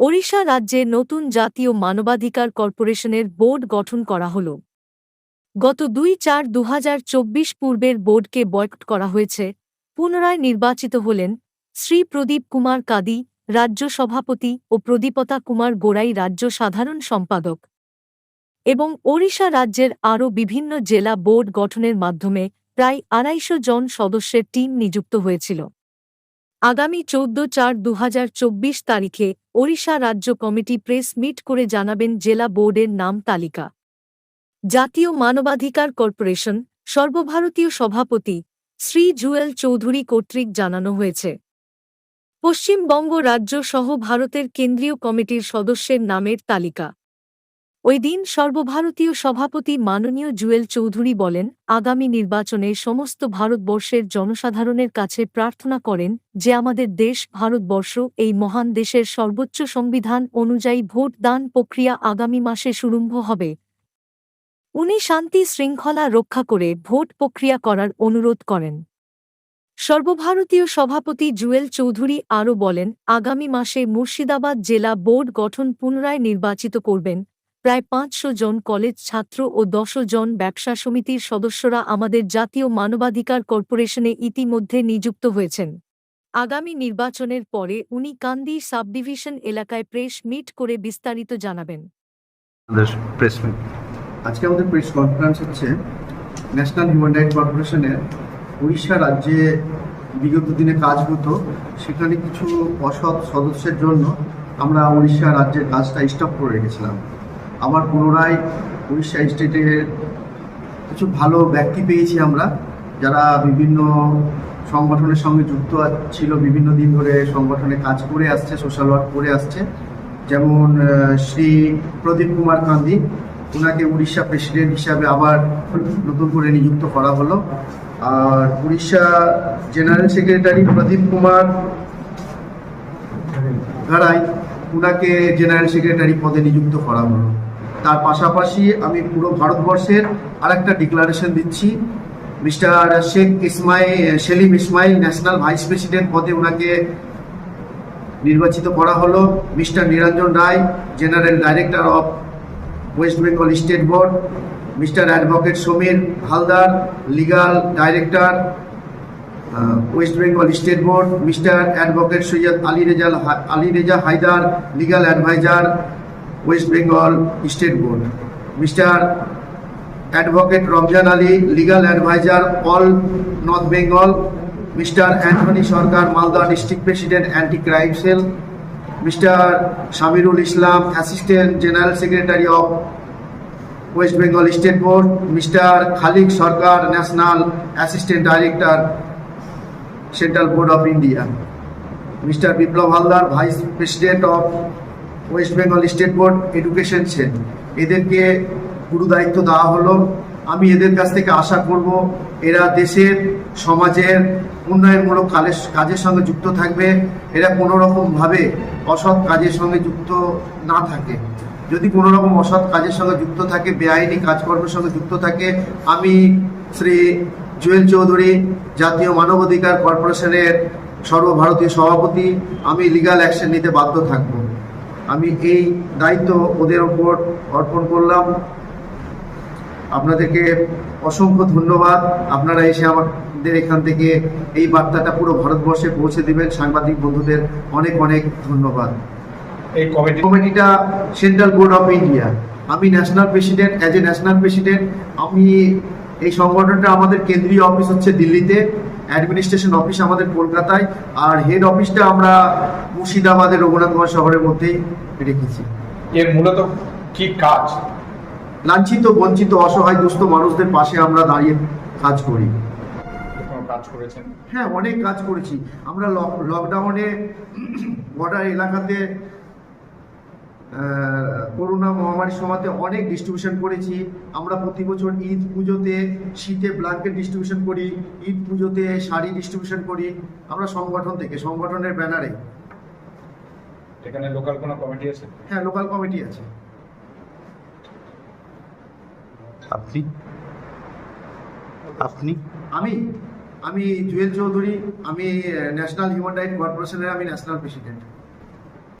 ওড়িশা রাজ্যে নতুন জাতীয় মানবাধিকার কর্পোরেশনের বোর্ড গঠন করা হল। গত ২-৪-২০২৪ পূর্বের বোর্ডকে বয়কট করা হয়েছে। পুনরায় নির্বাচিত হলেন শ্রী প্রদীপ কুমার কাদি, রাজ্য সভাপতি, ও প্রদীপতা কুমার গোড়াই, রাজ্য সাধারণ সম্পাদক। এবং ওড়িশা রাজ্যের আরও বিভিন্ন জেলা বোর্ড গঠনের মাধ্যমে প্রায় ২৫০ জন সদস্যের টিম নিযুক্ত হয়েছিল। আগামী ১৪-৪-২০২৪ তারিখে ওড়িশা রাজ্য কমিটি প্রেস মিট করে জানাবেন জেলা বোর্ডের নাম তালিকা। জাতীয় মানবাধিকার কর্পোরেশন সর্বভারতীয় সভাপতি শ্রী জুয়েল চৌধুরী কর্তৃক জানানো হয়েছে। পশ্চিমবঙ্গ রাজ্য সহ ভারতের কেন্দ্রীয় কমিটির সদস্যের নামের তালিকা। ওই দিন সর্বভারতীয় সভাপতি মাননীয় জুয়েল চৌধুরী বলেন, আগামী নির্বাচনে সমস্ত ভারতবর্ষের জনসাধারণের কাছে প্রার্থনা করেন যে আমাদের দেশ ভারতবর্ষ এই মহান দেশের সর্বোচ্চ সংবিধান অনুযায়ী ভোট দান প্রক্রিয়া আগামী মাসে শুরু হবে। উনি শান্তি শৃঙ্খলা রক্ষা করে ভোট প্রক্রিয়া করার অনুরোধ করেন। সর্বভারতীয় সভাপতি জুয়েল চৌধুরী আরও বলেন, আগামী মাসে মুর্শিদাবাদ জেলা বোর্ড গঠন পুনরায় নির্বাচিত করবেন। প্রায় ৫০০ জন কলেজ ছাত্র ও ১০ জন ব্যবসা সমিতির সদস্যরা আমাদের জাতীয় মানবাধিকার কর্পোরেশনে ইতিমধ্যে নিযুক্ত হয়েছেন। আগামী নির্বাচনের পরে উনি কান্দি সাবডিভিশন এলাকায় প্রেস মিট করে বিস্তারিত জানাবেন। আজকে আমাদের প্রেস কনফারেন্স হচ্ছে ন্যাশনাল হিউম্যান রাইটস কর্পোরেশনের উড়িষ্যা রাজ্যে বিগত দিনে কাজ হতো, সেখানে কিছু অসৎ সদস্যের জন্য আমরা উড়িষ্যা রাজ্যের কাজটা স্টপ করে রেখেছিলাম। আবার পুনরায় উড়িষ্যা স্টেটের কিছু ভালো ব্যক্তি পেয়েছি আমরা, যারা বিভিন্ন সংগঠনের সঙ্গে যুক্ত ছিল, বিভিন্ন দিন ধরে সংগঠনে কাজ করে আসছে, সোশ্যাল ওয়ার্ক করে আসছে। যেমন শ্রী প্রদীপ কুমার কান্দি, ওনাকে উড়িষ্যা প্রেসিডেন্ট হিসাবে আবার নতুন করে নিযুক্ত করা হলো। আর উড়িষ্যা জেনারেল সেক্রেটারি প্রদীপ কুমার গাড়াই, ওনাকে জেনারেল সেক্রেটারি পদে নিযুক্ত করা হলো। তার পাশাপাশি আমি পুরো ভারতবর্ষের আরেকটা ডিক্লারেশন দিচ্ছি, mister Sheikh Selim Ismail national vice president পদে ওনাকে নির্বাচিত করা হলো। Mister Niranjan Roy, general director of West Bengal state board. Mister advocate Samir Haldar, legal director West Bengal state board. Mister advocate Syed Ali Reza Haidar, legal adviser West Bengal state board. Mister advocate Ramzan Ali, legal adviser all North Bengal. Mister Anthony Sarkar, Malda district president anti crime cell. Mister Shamirul Islam, assistant general secretary of West Bengal state board. Mister Khalik Sarkar, national assistant director central board of India. Mister Biplab Haldar, vice president of West Bengal state board education cell. এদেরকে গুরু দায়িত্ব দেওয়া হলো। আমি এদের কাছ থেকে আশা করব এরা দেশের সমাজের উন্নয়নমূলক কাজের সঙ্গে যুক্ত থাকবে। এরা কোনো রকমভাবে অসৎ কাজের সঙ্গে যুক্ত না থাকে। যদি কোনো রকম অসৎ কাজের সঙ্গে যুক্ত থাকে, বেআইনি কাজকর্মের সঙ্গে যুক্ত থাকে, আমি শ্রী জুয়েল চৌধুরী, জাতীয় মানবাধিকার কর্পোরেশনের সর্বভারতীয় সভাপতি, আমি লিগ্যাল অ্যাকশন নিতে বাধ্য থাকব। আমি এই দায়িত্ব ওদের ওপর অর্পণ করলাম। আপনাদেরকে অসংখ্য ধন্যবাদ। আপনারা এসে আমাদের এখান থেকে এই বার্তাটা পুরো ভারতবর্ষে পৌঁছে দিবেন। সাংবাদিক বন্ধুদের অনেক অনেক ধন্যবাদ। এই কমিটিটা সেন্ট্রাল বোর্ড অফ ইন্ডিয়া, আমি national president. As a national president আমি এই সংগঠনটা, আমাদের কেন্দ্রীয় অফিস হচ্ছে দিল্লিতে, অ্যাডমিনিস্ট্রেশন অফিস আমাদের কলকাতায়, আর হেড অফিসটা আমরা মুর্শিদাবাদের রঘুনাথগঞ্জ শহরের মধ্যেই রেখেছি। এর মূলত কি কাজ? লাঞ্ছিত, বঞ্চিত, অসহায়, দুস্থ মানুষদের পাশে আমরা দাঁড়িয়ে কাজ করি। কাজ করেছেন? হ্যাঁ, অনেক কাজ করেছি আমরা। লকডাউনে বর্ডার এলাকাতে করোনা মহামারীর সময়তে অনেক ডিস্ট্রিবিউশন করেছি আমরা। প্রতি বছর ঈদ পুজোতে শীতে ব্ল্যাঙ্কেট ডিস্ট্রিবিউশন করি, ঈদ পুজোতে শাড়ি ডিস্ট্রিবিউশন করি আমরা সংগঠন থেকে, সংগঠনের ব্যানারে। এখানে লোকাল কোনো কমিটি আছে? হ্যাঁ, লোকাল কমিটি আছে। আপনি? আমি জুয়েল চৌধুরী, আমি ন্যাশনাল হিউম্যান রাইটস কর্পোরেশনের আমি ন্যাশনাল প্রেসিডেন্ট।